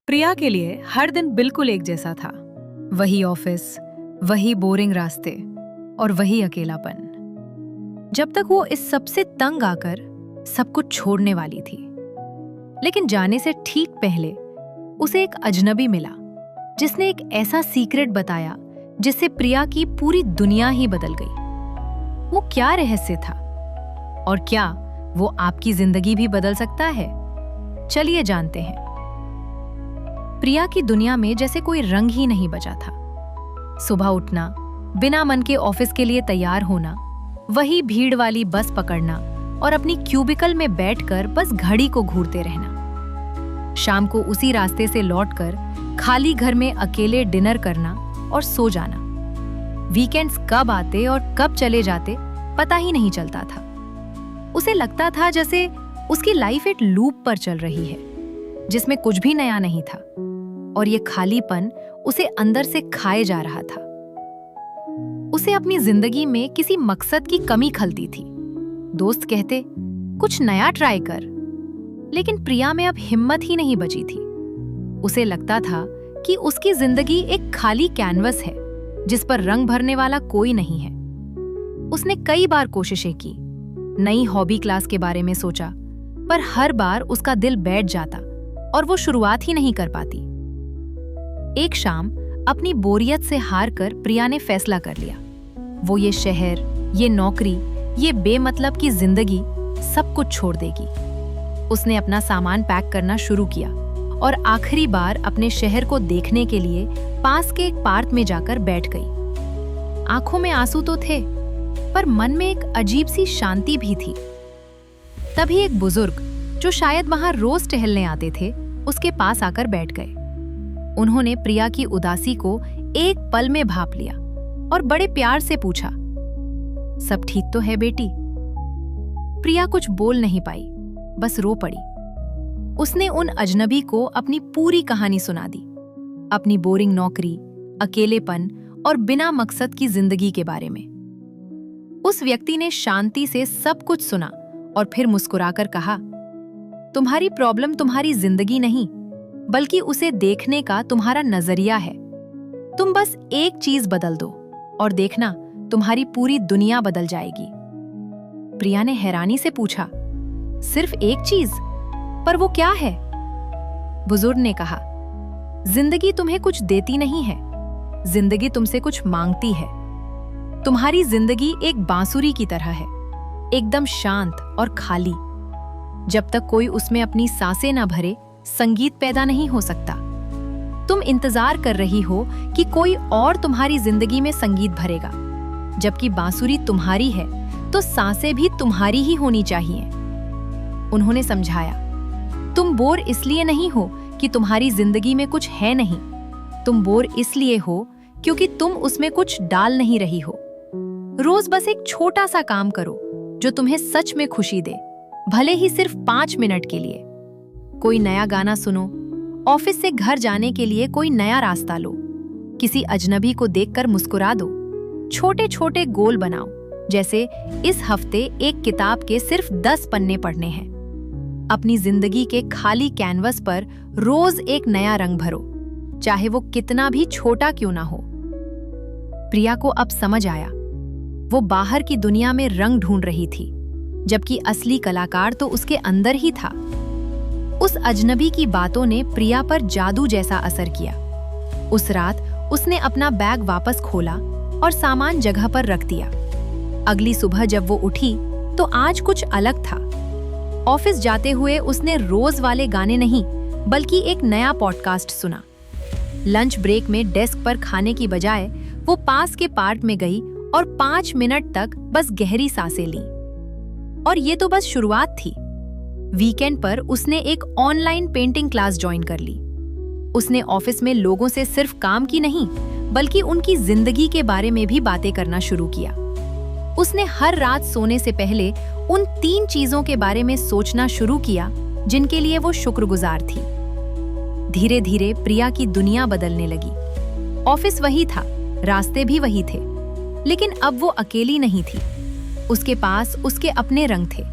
प्रिया के लिए हर दिन बिल्कुल एक जैसा था। वही ऑफिस, वही बोरिंग रास्ते और वही अकेलापन। जब तक वो इस सबसे तंग आकर सब कुछ छोड़ने वाली थी। लेकिन जाने से ठीक पहले उसे एक अजनबी मिला जिसने एक ऐसा सीक्रेट बताया जिससे प्रिया की पूरी दुनिया ही बदल गई। वो क्या रहस्य था और क्या वो आपकी जिंदगी भी बदल सकता है? चलिए जानते हैं। प्रिया की दुनिया में जैसे कोई रंग ही नहीं बचा था। सुबह उठना, बिना मन के ऑफिस के लिए तैयार होना, वही भीड़ वाली बस पकड़ना और अपनी क्यूबिकल में बैठकर बस घड़ी को घूरते रहना। शाम को उसी रास्ते से लौटकर खाली घर में अकेले डिनर करना और सो जाना। वीकेंड्स कब आते और कब चले जाते पता ही नहीं चलता था। उसे लगता था जैसे उसकी लाइफ एक लूप पर चल रही है जिसमें कुछ भी नया नहीं था और ये खालीपन उसे अंदर से खाए जा रहा था। उसे अपनी जिंदगी में किसी मकसद की कमी खलती थी। दोस्त कहते कुछ नया ट्राई कर, लेकिन प्रिया में अब हिम्मत ही नहीं बची थी। उसे लगता था कि उसकी जिंदगी एक खाली कैनवस है जिस पर रंग भरने वाला कोई नहीं है। उसने कई बार कोशिशें की, नई हॉबी क्लास के बारे में सोचा, पर हर बार उसका दिल बैठ जाता और वो शुरुआत ही नहीं कर पाती। एक शाम अपनी बोरियत से हार कर प्रिया ने फैसला कर लिया। वो ये शहर, ये नौकरी, ये बेमतलब की जिंदगी सब कुछ छोड़ देगी। उसने अपना सामान पैक करना शुरू किया और आखिरी बार अपने शहर को देखने के लिए पास के एक पार्क में जाकर बैठ गई। आंखों में आंसू तो थे, पर मन में एक अजीब सी शांति भी थी। तभी एक बुजुर्ग जो शायद वहां रोज टहलने आते थे उसके पास आकर बैठ गए। उन्होंने प्रिया की उदासी को एक पल में भांप लिया और बड़े प्यार से पूछा, सब ठीक तो है बेटी? प्रिया कुछ बोल नहीं पाई, बस रो पड़ी। उसने उन अजनबी को अपनी पूरी कहानी सुना दी, अपनी बोरिंग नौकरी, अकेलेपन और बिना मकसद की जिंदगी के बारे में। उस व्यक्ति ने शांति से सब कुछ सुना और फिर मुस्कुराकर कहा, तुम्हारी प्रॉब्लम तुम्हारी जिंदगी नहीं, बल्कि उसे देखने का तुम्हारा नजरिया है। तुम बस एक चीज बदल दो और देखना तुम्हारी पूरी दुनिया बदल जाएगी। प्रिया ने हैरानी से पूछा, सिर्फ एक चीज? पर वो क्या है? बुजुर्ग ने कहा, जिंदगी तुम्हें कुछ देती नहीं है, जिंदगी तुमसे कुछ मांगती है। तुम्हारी जिंदगी एक बांसुरी की तरह है, एकदम शांत और खाली। जब तक कोई उसमें अपनी सांसें न भरे, संगीत पैदा नहीं हो सकता। तुम इंतजार कर रही हो कि कोई और तुम्हारी जिंदगी में संगीत भरेगा, जबकि बांसुरी तुम्हारी है तो सांसें भी तुम्हारी ही होनी चाहिए। उन्होंने समझाया, तुम बोर इसलिए नहीं हो कि तुम्हारी जिंदगी में कुछ है नहीं, तुम बोर इसलिए हो क्योंकि तुम उसमें कुछ डाल नहीं रही हो। रोज बस एक छोटा सा काम करो जो तुम्हें सच में खुशी दे, भले ही सिर्फ 5 मिनट के लिए। कोई नया गाना सुनो, ऑफिस से घर जाने के लिए कोई नया रास्ता लो, किसी अजनबी को देखकर मुस्कुरा दो। छोटे छोटे गोल बनाओ, जैसे इस हफ्ते एक किताब के सिर्फ 10 पन्ने पढ़ने हैं। अपनी जिंदगी के खाली कैनवस पर रोज एक नया रंग भरो, चाहे वो कितना भी छोटा क्यों ना हो। प्रिया को अब समझ आया, वो बाहर की दुनिया में रंग ढूंढ रही थी, जबकि असली कलाकार तो उसके अंदर ही था। उस अजनबी की बातों ने प्रिया पर जादू जैसा असर किया। उस रात उसने अपना बैग वापस खोला और सामान जगह पर रख दिया। अगली सुबह जब वो उठी तो आज कुछ अलग था। ऑफिस जाते हुए उसने रोज वाले गाने नहीं, बल्कि एक नया पॉडकास्ट सुना। लंच ब्रेक में डेस्क पर खाने की बजाय वो पास के पार्क में गई और 5 मिनट तक बस गहरी सांसें ली। और ये तो बस शुरुआत थी। वीकेंड पर उसने एक ऑनलाइन पेंटिंग क्लास ज्वाइन कर ली। उसने ऑफिस में लोगों से सिर्फ काम की नहीं, बल्कि उनकी जिंदगी के बारे में भी बातें करना शुरू किया। उसने हर रात सोने से पहले उन 3 चीजों के बारे में सोचना शुरू किया जिनके लिए वो शुक्रगुजार थी। धीरे धीरे प्रिया की दुनिया बदलने लगी। ऑफिस वही था, रास्ते भी वही थे, लेकिन अब वो अकेली नहीं थी। उसके पास उसके अपने रंग थे,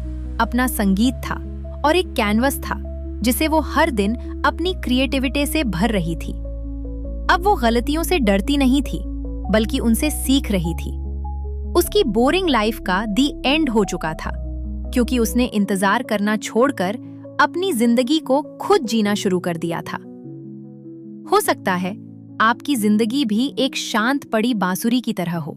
अपना संगीत था और एक कैनवस था जिसे वो हर दिन अपनी क्रिएटिविटी से भर रही थी। अब वो गलतियों से डरती नहीं थी, बल्कि उनसे सीख रही थी। उसकी बोरिंग लाइफ का दी एंड हो चुका था, क्योंकि उसने इंतजार करना छोड़कर अपनी जिंदगी को खुद जीना शुरू कर दिया था। हो सकता है आपकी जिंदगी भी एक शांत पड़ी बांसुरी की तरह हो,